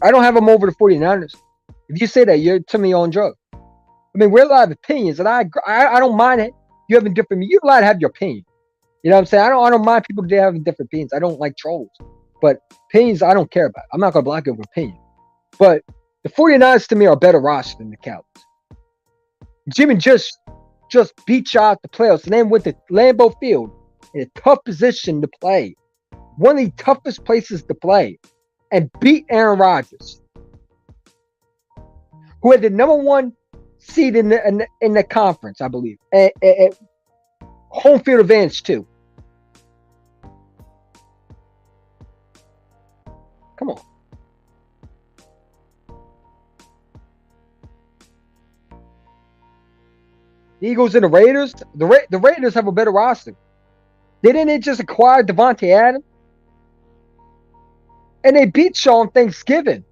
I don't have them over the 49ers. If you say that, you're telling me you're on drugs. I mean, we're allowed opinions, and I don't mind it. You having different. You're allowed to have your opinion. You know what I'm saying? I don't mind people that have different opinions. I don't like trolls, but opinions I don't care about. I'm not gonna block your opinion. But the 49ers to me are a better roster than the Cowboys. Jimmy just beat you out the playoffs and then went to Lambeau Field in a tough position to play. One of the toughest places to play. And beat Aaron Rodgers, who had the number one seed in the conference, I believe. Home field advantage, too. Come on. The Eagles and the Raiders. The Raiders have a better roster. Didn't they just acquire Devontae Adams? And they beat Shaw on Thanksgiving.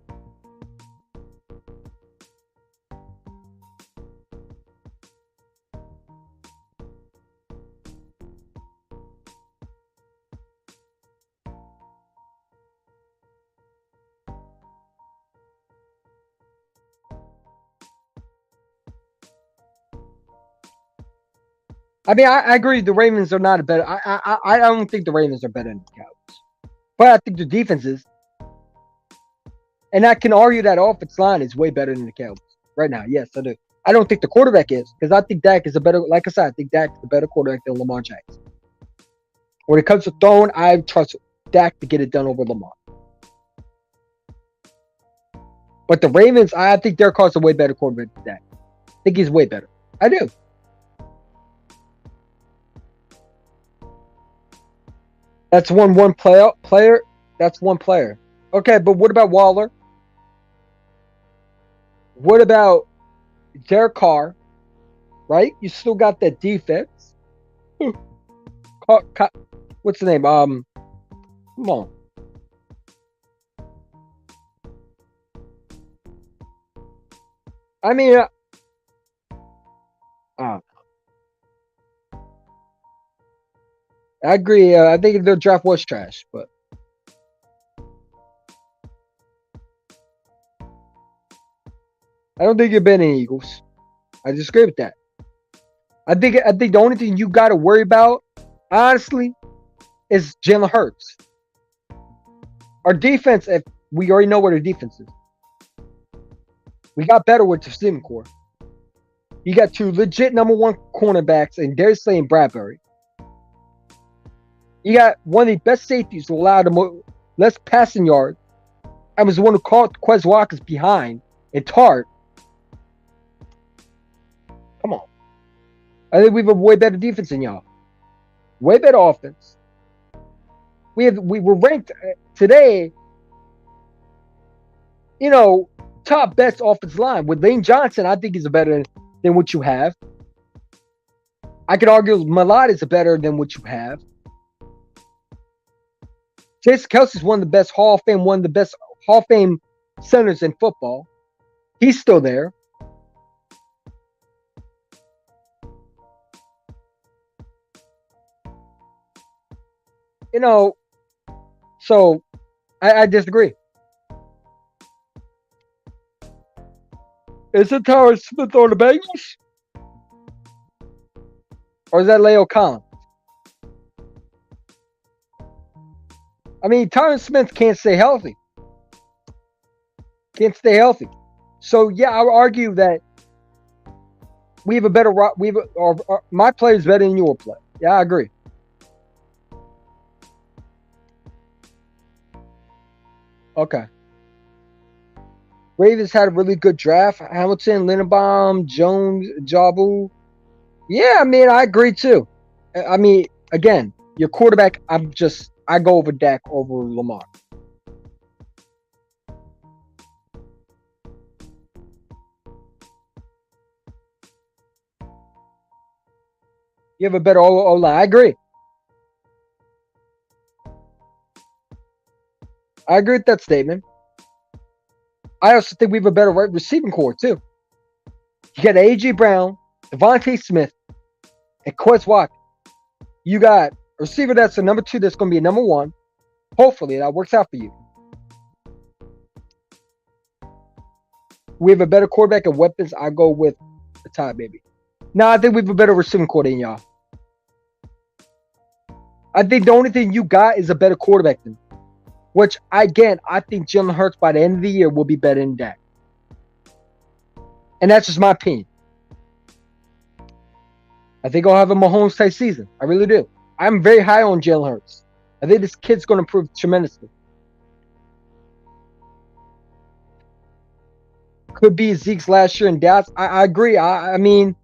I mean, I agree. The Ravens are not a better. I don't think the Ravens are better than the Cowboys, but I think the defense is. And I can argue that offensive line is way better than the Cowboys. right now. Yes, I do. I don't think the quarterback is because I think Dak is a better. Like I said, I think Dak is a better quarterback than Lamar Jackson. When it comes to throwing, I trust Dak to get it done over Lamar. But the Ravens, I think Derek Carr's a way better quarterback than Dak. I think he's way better. I do. That's one player. That's one player. Okay, but what about Waller? What about Derek Carr? Right? You still got that defense. What's the name? Come on. I mean, I agree. I think their draft was trash, but I don't think you've been in Eagles. I disagree with that. I think the only thing you got to worry about, honestly, is Jalen Hurts. Our defense, if we already know what our defense is, we got better with the receiving core. You got two legit number one cornerbacks in Darius Slay and Bradbury. You got one of the best safeties to allow the less passing yards. I was the one who caught Quez Watkins behind and Tart. Come on. I think we have a way better defense than y'all. Way better offense. We were ranked today, top best offensive line. With Lane Johnson, I think he's better than what you have. I could argue Malott is better than what you have. Jason Kelce's one of the best Hall of Fame centers in football. He's still there. So I disagree. Is it Tyron Smith on the Bengals? Or is that Leo Collins? I mean, Tyron Smith can't stay healthy. So, yeah, I would argue that we have a better – my play is better than your play. Yeah, I agree. Okay. Ravens had a really good draft. Hamilton, Linderbaum, Jones, Jabu. Yeah, I mean, I agree too. I mean, again, your quarterback, I go over Dak over Lamar. You have a better O-line. I agree. I agree with that statement. I also think we have a better right receiving core, too. You got A.J. Brown, Devontae Smith, and Quez Watkins. You got a receiver that's a number 2 that's going to be a number 1. Hopefully, that works out for you. We have a better quarterback and weapons. I go with the top, baby. No, I think we have a better receiving core than y'all. I think the only thing you got is a better quarterback than me. Which, again, I think Jalen Hurts by the end of the year will be better than Dak. And that's just my opinion. I think I'll have a Mahomes-type season. I really do. I'm very high on Jalen Hurts. I think this kid's going to improve tremendously. Could be Zeke's last year in Dallas. I agree. I mean,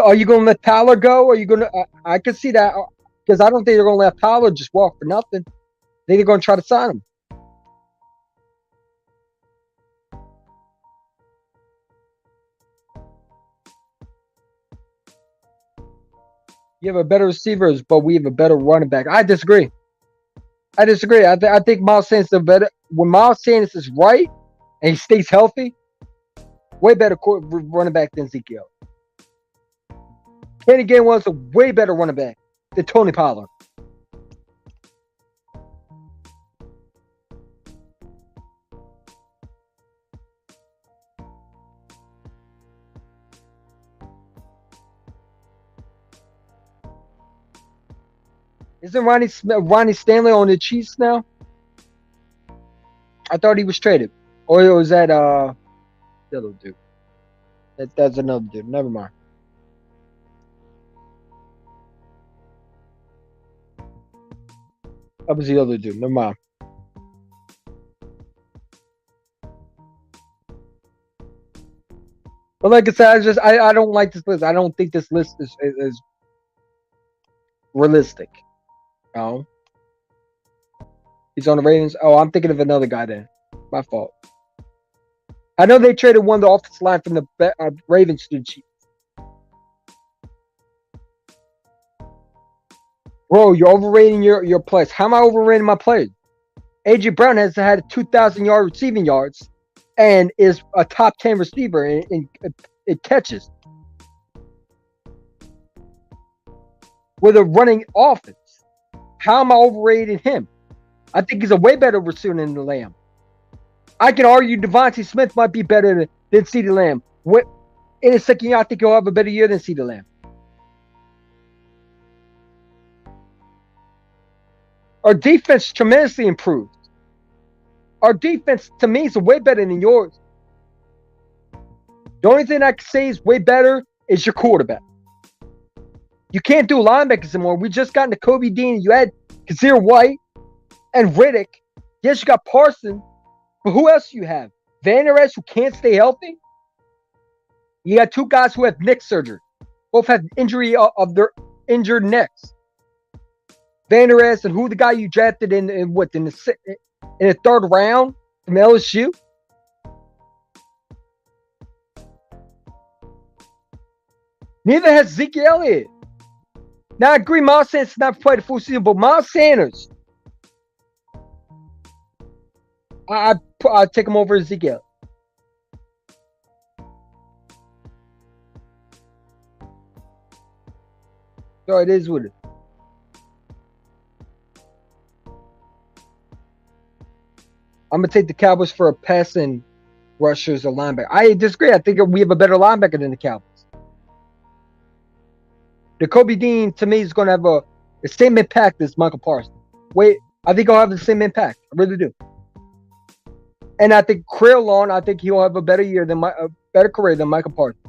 are you going to let Tyler go? Are you going to? I could see that because I don't think they're going to let Tyler just walk for nothing. I think they're going to try to sign him. You have a better receivers, but we have a better running back. I disagree. I think Miles Sanders is better. When Miles Sanders is right and he stays healthy, way better running back than Ezekiel. Kenny Gainwell is a way better running back than Tony Pollard. Isn't Ronnie Stanley on the Chiefs now? I thought he was traded. Or was that the other dude? That's another dude. Never mind. That was the other dude. Never mind. But like I said, I don't like this list. I don't think this list is realistic. No, he's on the ratings. Oh, I'm thinking of another guy then. My fault. I know they traded one of the offensive line from the Ravens to the Chiefs. Bro, you're overrating your players. How am I overrating my players? AJ Brown has had 2,000-yard receiving yards and is a top 10 receiver in catches with a running offense. How am I overrating him? I think he's a way better receiver than the Lamb. I can argue Devontae Smith might be better than CeeDee Lamb. In his second year, I think he'll have a better year than CeeDee Lamb. Our defense tremendously improved. Our defense, to me, is way better than yours. The only thing I can say is way better is your quarterback. You can't do linebackers anymore. We just got into Kobe Dean. You had Kazir White and Riddick. Yes, you got Parsons. But who else do you have? Van Der Esch, who can't stay healthy? You got two guys who have neck surgery. Both have injury of their injured necks. Van Der Esch and who the guy you drafted in the third round from LSU? Neither has Zeke Elliott. Now I agree, Miles Sanders not played the full season, but Miles Sanders, I take him over Ezekiel. So it is what it is. I'm gonna take the Cowboys for a passing rushers or linebacker. I disagree. I think we have a better linebacker than the Cowboys. The Kobe Dean to me is gonna have the same impact as Michael Parsons. I think he'll have the same impact. I really do. And I think Krillon, I think he'll have a better year than a better career than Michael Parsons.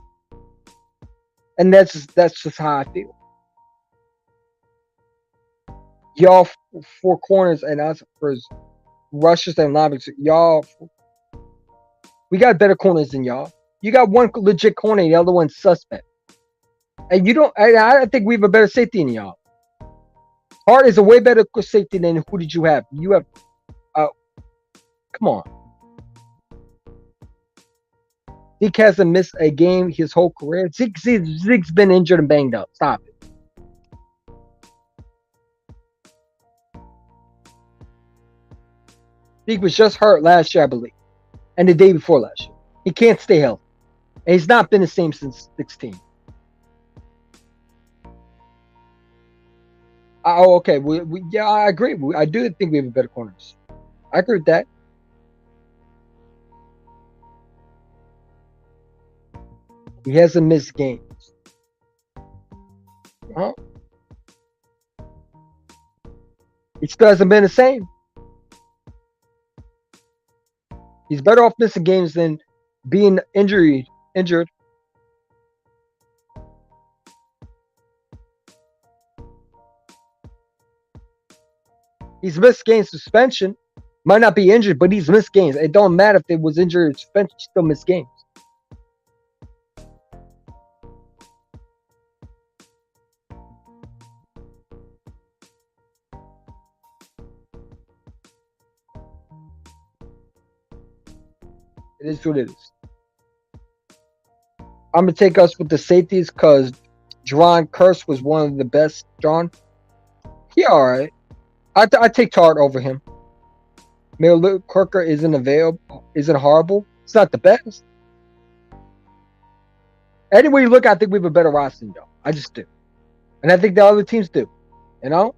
And that's just how I feel. Y'all four corners and us for rushers and linebackers. Y'all, we got better corners than y'all. You got one legit corner, the other one's suspect. And you don't. I think we have a better safety than y'all. Hart is a way better safety than who did you have? You have. Come on. Zeke hasn't missed a game his whole career. Zeke's been injured and banged up. Stop it. Zeke was just hurt last year, I believe, and the day before last year. He can't stay healthy. And he's not been the same since 16. Oh, okay. Yeah, I agree. I do think we have better corners. I agree with that. He hasn't missed games. Huh? He still hasn't been the same. He's better off missing games than being injured. He's missed games suspension. Might not be injured, but he's missed games. It don't matter if it was injured or suspension, he still missed games. It is what it is. I'm gonna take us with the safeties because Jayron Kearse was one of the best. John, he all right. I take Tart over him. Miller Corker isn't horrible. It's not the best. Anyway you look, I think we have a better roster than y'all. I just do. And I think the other teams do. You know?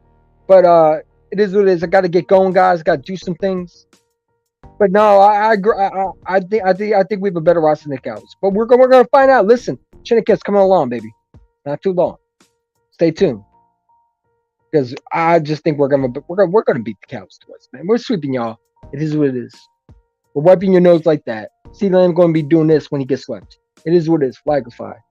But it is what it is. I gotta get going, guys. Gotta do some things. But no, I agree. I think we have a better roster than the Cowboys. But we're gonna find out. Listen, Chinnikett's coming along, baby. Not too long. Stay tuned. Because I just think we're gonna beat the Cowboys twice, man. We're sweeping y'all. It is what it is. We're wiping your nose like that. CeeDee Lamb gonna be doing this when he gets swept. It is what it is. Flag is fire.